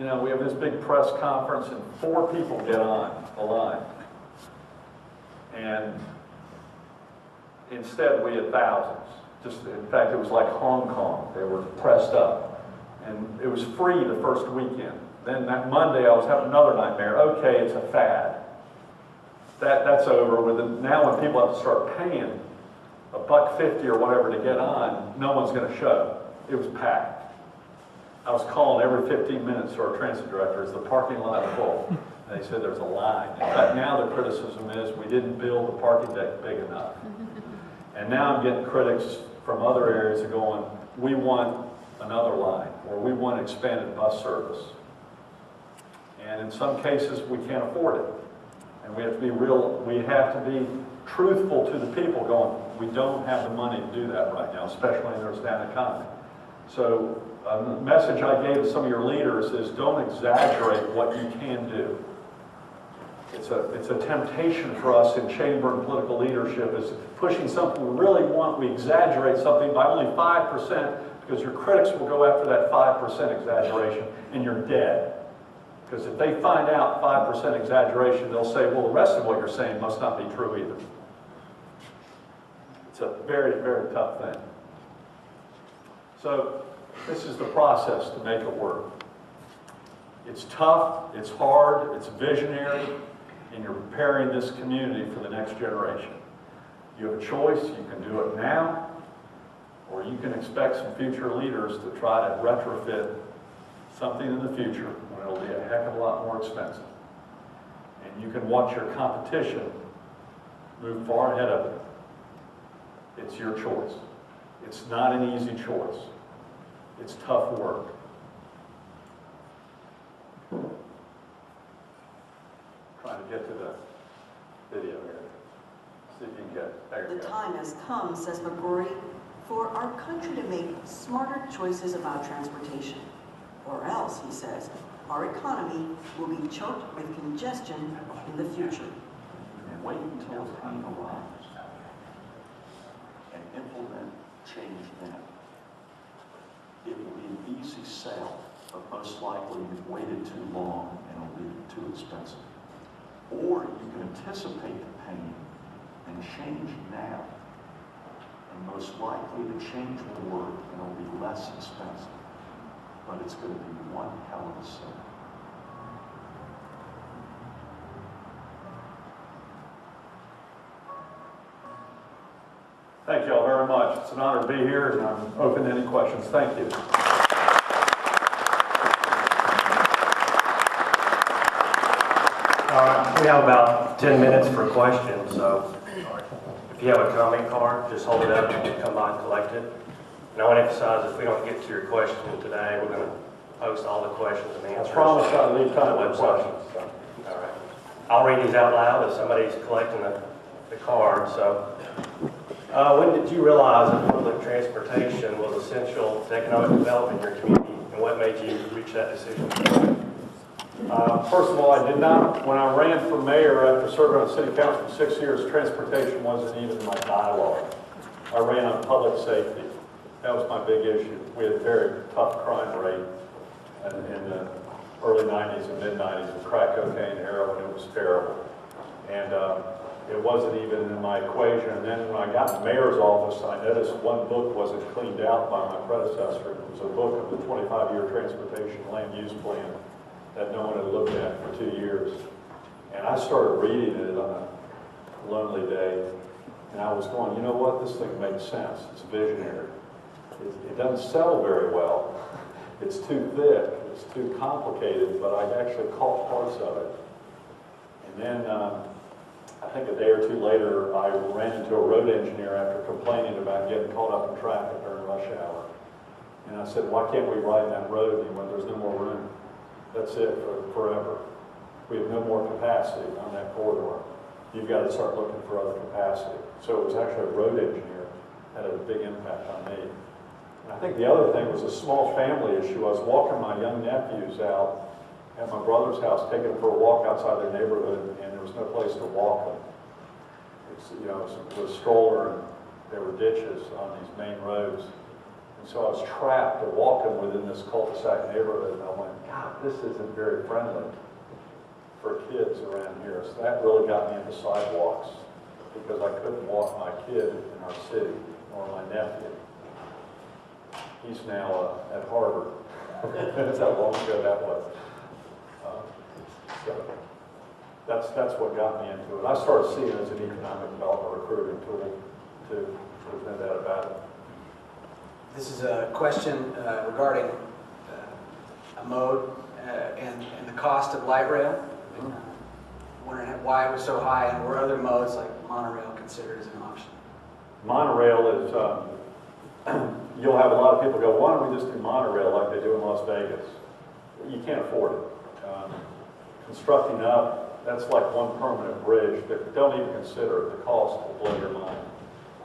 you know, we have this big press conference and 4 people get on the line. And instead we had thousands. Just, in fact, it was like Hong Kong. They were pressed up. And it was free the first weekend. Then that Monday I was having another nightmare. Okay, it's a fad. That's over with. Now when people have to start paying $1.50 or whatever to get on, no one's going to show. It was packed. I was calling every 15 minutes to our transit director, is the parking lot full? And they said there's a line. In fact, now the criticism is we didn't build the parking deck big enough. And now I'm getting critics from other areas going, we want another line, or we want expanded bus service. And in some cases, we can't afford it. And we have to be real, we have to be truthful to the people going, we don't have the money to do that right now, especially in there's down economy. So the message I gave to some of your leaders is don't exaggerate what you can do. It's a temptation for us in chamber and political leadership is pushing something we really want. We exaggerate something by only 5% because your critics will go after that 5% exaggeration and you're dead. Because if they find out 5% exaggeration, they'll say, well, the rest of what you're saying must not be true either. It's a very, very tough thing. So this is the process to make it work. It's tough, it's hard, it's visionary, and you're preparing this community for the next generation. You have a choice. You can do it now, or you can expect some future leaders to try to retrofit something in the future when it'll be a heck of a lot more expensive. And you can watch your competition move far ahead of it. It's your choice. It's not an easy choice. It's tough work. Trying to get to the video here. See if you can get it. There you go. The time has come, says McGrory, for our country to make smarter choices about transportation. Or else, he says, our economy will be choked with congestion in the future. And wait until time arrives and implement change then. It will be an easy sell, but most likely you've waited too long and it'll be too expensive. Or you can anticipate the pain and change now. And most likely the change will work and it'll be less expensive. But it's going to be one hell of a sell. Thank you all very much. It's an honor to be here, and I'm open to any questions. Thank you. All right, we have about 10 minutes for questions, so if you have a comment card, just hold it up and we'll come by and collect it. And I want to emphasize, if we don't get to your question today, we're going to post all the questions and answers. I promise I'll leave time on the for website. questions. All right. I'll read these out loud if somebody's collecting the card. So, when did you realize that public transportation was essential to economic development in your community, and what made you reach that decision? First of all, I did not, when I ran for mayor after serving on city council for 6 years, transportation wasn't even in my dialogue. I ran on public safety. That was my big issue. We had a very tough crime rate in the early 90s and mid-90s with crack cocaine, heroin. It was terrible. And it wasn't even in my equation. And then when I got in the mayor's office, I noticed one book wasn't cleaned out by my predecessor. It was a book of the 25-year transportation land use plan that no one had looked at for 2 years. And I started reading it on a lonely day, and I was going, you know what, this thing makes sense. It's visionary. It doesn't sell very well. It's too thick, it's too complicated, but I actually caught parts of it. And then, I think a day or two later, I ran into a road engineer after complaining about getting caught up in traffic during rush hour. And I said, why can't we ride that road? And he went, there's no more room. That's it for forever. We have no more capacity on that corridor. You've got to start looking for other capacity. So it was actually a road engineer that had a big impact on me. And I think the other thing was a small family issue. I was walking my young nephews out at my brother's house, taking them for a walk outside their neighborhood, and there was no place to walk them. It's, you know, it was a stroller, and there were ditches on these main roads. And so I was trapped walking within this cul-de-sac neighborhood, and I went, God, this isn't very friendly for kids around here. So that really got me into sidewalks, because I couldn't walk my kid in our city, or my nephew. He's now at Harvard. That's how long ago that was. So that's what got me into it. I started seeing it as an economic development recruiting tool, too. There's no doubt about it. This is a question regarding a mode and the cost of light rail. Wondering why it was so high, and were other modes like monorail considered as an option? Monorail is, you'll have a lot of people go, why don't we just do monorail like they do in Las Vegas? You can't afford it. Constructing up, that's like one permanent bridge that don't even consider it. The cost will blow your mind.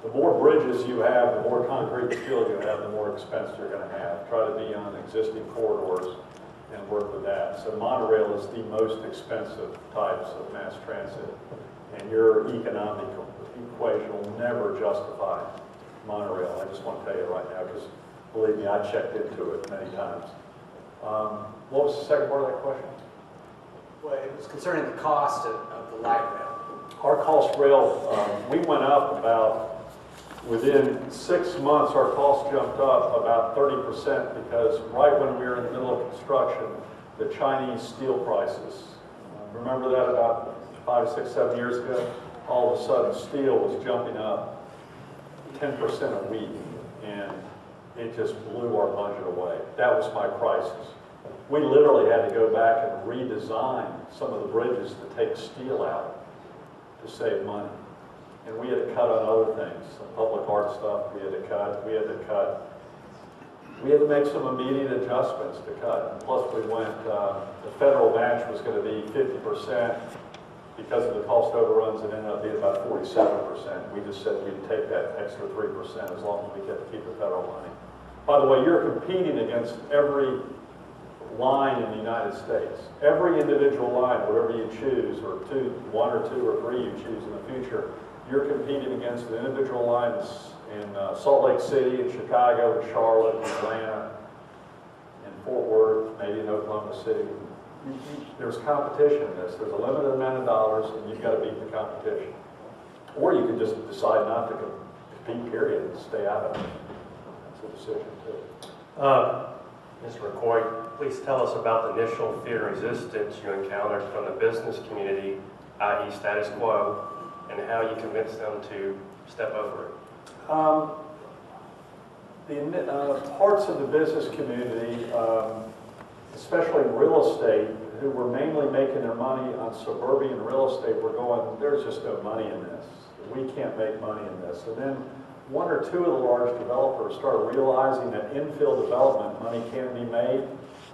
The more bridges you have, the more concrete steel you have, the more expense you're going to have. Try to be on existing corridors and work with that. So monorail is the most expensive types of mass transit, and your economic equation will never justify monorail. I just want to tell you right now, because believe me, I checked into it many times. What was the second part of that question? Well, it was concerning the cost of the light rail. Our cost rail, we went up about, within 6 months, our cost jumped up about 30%, because right when we were in the middle of construction, the Chinese steel prices, remember that about 5, 6, 7 years ago? All of a sudden, steel was jumping up 10% a week, and it just blew our budget away. That was my crisis. We literally had to go back and redesign some of the bridges to take steel out to save money. And we had to cut on other things, some public art stuff we had to cut. We had to make some immediate adjustments to cut. And plus we went, the federal match was going to be 50%. Because of the cost overruns, it ended up being about 47%. We just said we'd take that extra 3% as long as we get to keep the federal money. By the way, you're competing against every line in the United States. Every individual line, whatever you choose, or one or two or three you choose in the future, you're competing against the individual lines in Salt Lake City, in Chicago, in Charlotte, in Atlanta, in Fort Worth, maybe in Oklahoma City. There's competition in this. There's a limited amount of dollars, and you've got to beat the competition. Or you can just decide not to compete, period, and stay out of it. That's a decision, too. Mr. McCoy, please tell us about the initial fear and resistance you encountered from the business community, i.e. status quo, and how you convinced them to step over it. Parts of the business community, especially real estate, who were mainly making their money on suburban real estate, were going, there's just no money in this. We can't make money in this. And then one or two of the large developers started realizing that infill development money can be made,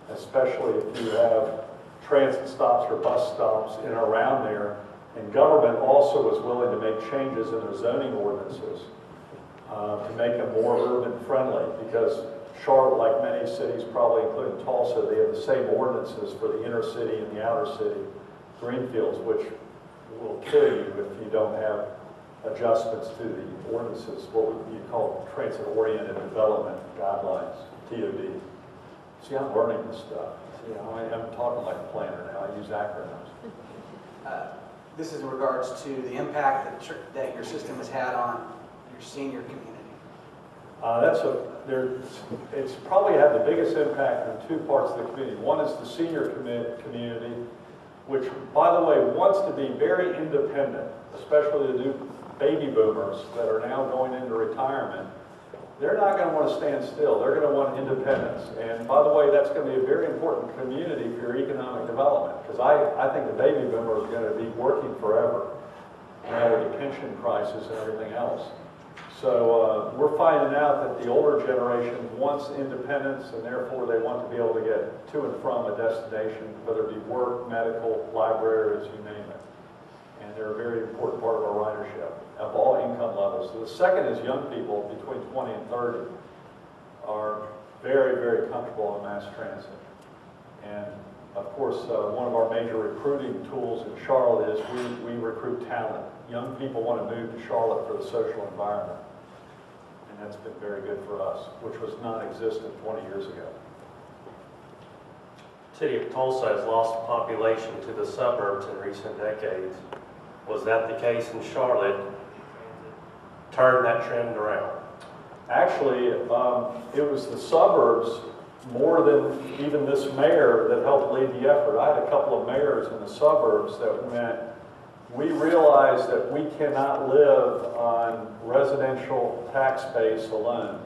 especially if you have transit stops or bus stops in and around there. And government also was willing to make changes in their zoning ordinances to make them more urban friendly, because Charlotte, like many cities, probably including Tulsa, they have the same ordinances for the inner city and the outer city greenfields, which will kill you if you don't have adjustments to the ordinances, what you call transit-oriented development guidelines, TOD. See, I'm learning this stuff. See, I'm talking like a planner now. I use acronyms. This is in regards to the impact that your system has had on your senior community. It's probably had the biggest impact on two parts of the community. One is the senior community, which, by the way, wants to be very independent, especially the new baby boomers that are now going into retirement. They're not going to want to stand still. They're going to want independence. And by the way, that's going to be a very important community for your economic development, because I think the baby boomers are going to be working forever, with the pension crisis and everything else. So we're finding out that the older generation wants independence, and therefore they want to be able to get to and from a destination, whether it be work, medical, libraries, you name it. And they're a very important part of our ridership of all income levels. So the second is young people between 20 and 30 are very, very comfortable on mass transit. And of course, one of our major recruiting tools in Charlotte is we recruit talent. Young people want to move to Charlotte for the social environment. And And that's been very good for us, which was non-existent 20 years ago. City of Tulsa has lost population to the suburbs in recent decades. Was that the case in Charlotte? Turn that trend around. Actually, it was the suburbs more than even this mayor that helped lead the effort. I had a couple of mayors in the suburbs that meant we realized that we cannot live on residential tax base alone.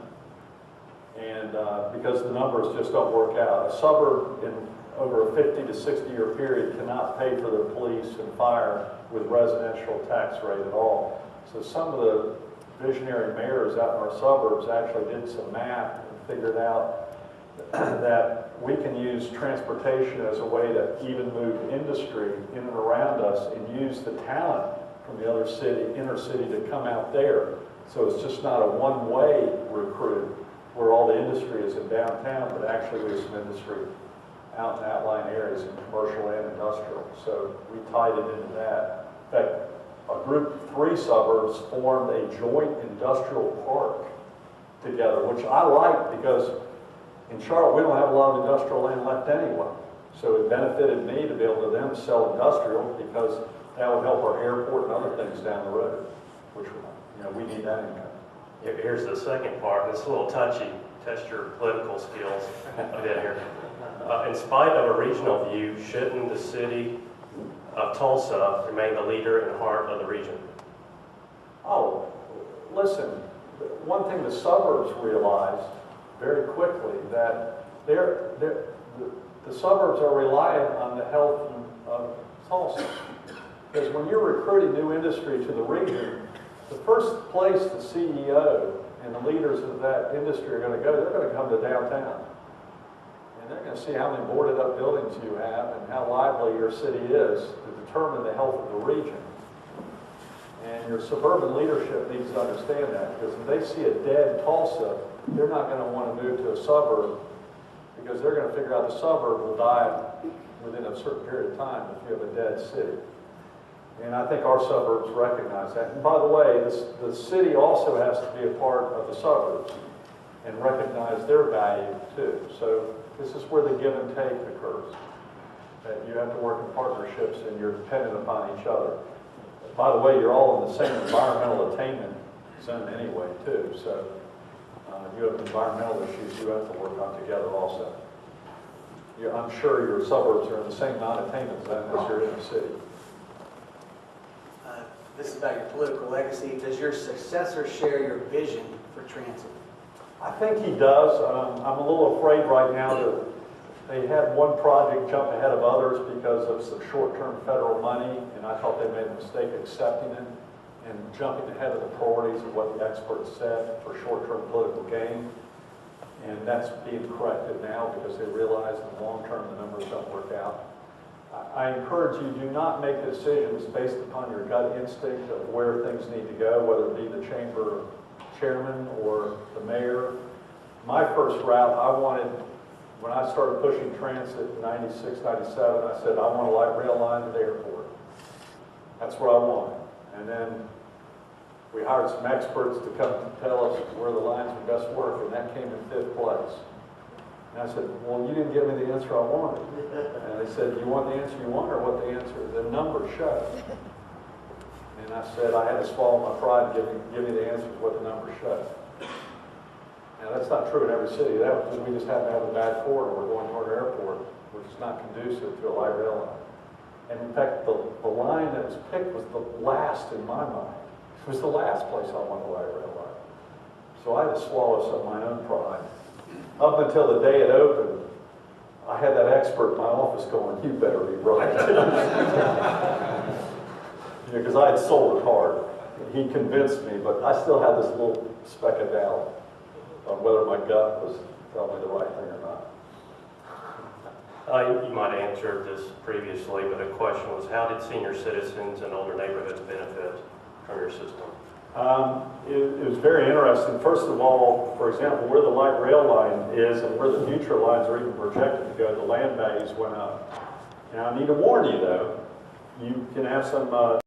And because the numbers just don't work out. A suburb in over a 50 to 60 year period cannot pay for their police and fire with residential tax rate at all. So some of the visionary mayors out in our suburbs actually did some math and figured out that we can use transportation as a way to even move industry in and around us and use the talent from the other city, inner city, to come out there. So it's just not a one-way recruit where all the industry is in downtown, but actually there's some industry out in outlying areas in commercial and industrial. So we tied it into that. In fact, a group of 3 suburbs formed a joint industrial park together, which I like because in Charlotte we don't have a lot of industrial land left anyway. So it benefited me to be able to then sell industrial because that would help our airport and other things down the road, which we need that income. Here's the second part. It's a little touchy. Test your political skills a bit here. In spite of a regional view, shouldn't the city of Tulsa remain the leader and heart of the region? Oh, listen, one thing the suburbs realized very quickly that the suburbs are reliant on the health of Tulsa. Because when you're recruiting new industry to the region, the first place the CEO and the leaders of that industry are going to go, they're going to come to downtown. And they're going to see how many boarded up buildings you have and how lively your city is to determine the health of the region. And your suburban leadership needs to understand that, because if they see a dead Tulsa, they're not going to want to move to a suburb, because they're going to figure out the suburb will die within a certain period of time if you have a dead city. And I think our suburbs recognize that. And by the way, the city also has to be a part of the suburbs and recognize their value too. So this is where the give and take occurs. That you have to work in partnerships and you're dependent upon each other. By the way, you're all in the same environmental attainment zone anyway too. So you have environmental issues you have to work on together also. I'm sure your suburbs are in the same non-attainment zone as you're in the city. This is about your political legacy. Does your successor share your vision for transit? I think he does. I'm a little afraid right now that they had one project jump ahead of others because of some short-term federal money, and I thought they made a mistake accepting it and jumping ahead of the priorities of what the experts said for short-term political gain. And that's being corrected now because they realize in the long term the numbers don't work out. I encourage you, do not make decisions based upon your gut instinct of where things need to go, whether it be the chamber chairman or the mayor. My first route, when I started pushing transit in 96, 97, I said, I want a light rail line to the airport. That's what I want. And then we hired some experts to come tell us where the lines would best work, and that came in 5th place. And I said, well, you didn't give me the answer I wanted. And they said, you want the answer you want or what the answer? The numbers show. And I said, I had to swallow my pride and give me the answers what the numbers show. Now, that's not true in every city. We just happen to have a bad corridor. We're going toward an airport, which is not conducive to a light rail line. And in fact, the line that was picked was the last in my mind. It was the last place I wanted a light rail line. So I had to swallow some of my own pride. Up until the day it opened, I had that expert in my office going, you better be right. Because I had sold it hard. He convinced me, but I still had this little speck of doubt on whether my gut was telling me the right thing or not. You might have answered this previously, but the question was, how did senior citizens in older neighborhoods benefit from your system? It was very interesting. First of all, for example, where the light rail line is and where the future lines are even projected to go, the land values went up. Now, I need to warn you, though, you can have some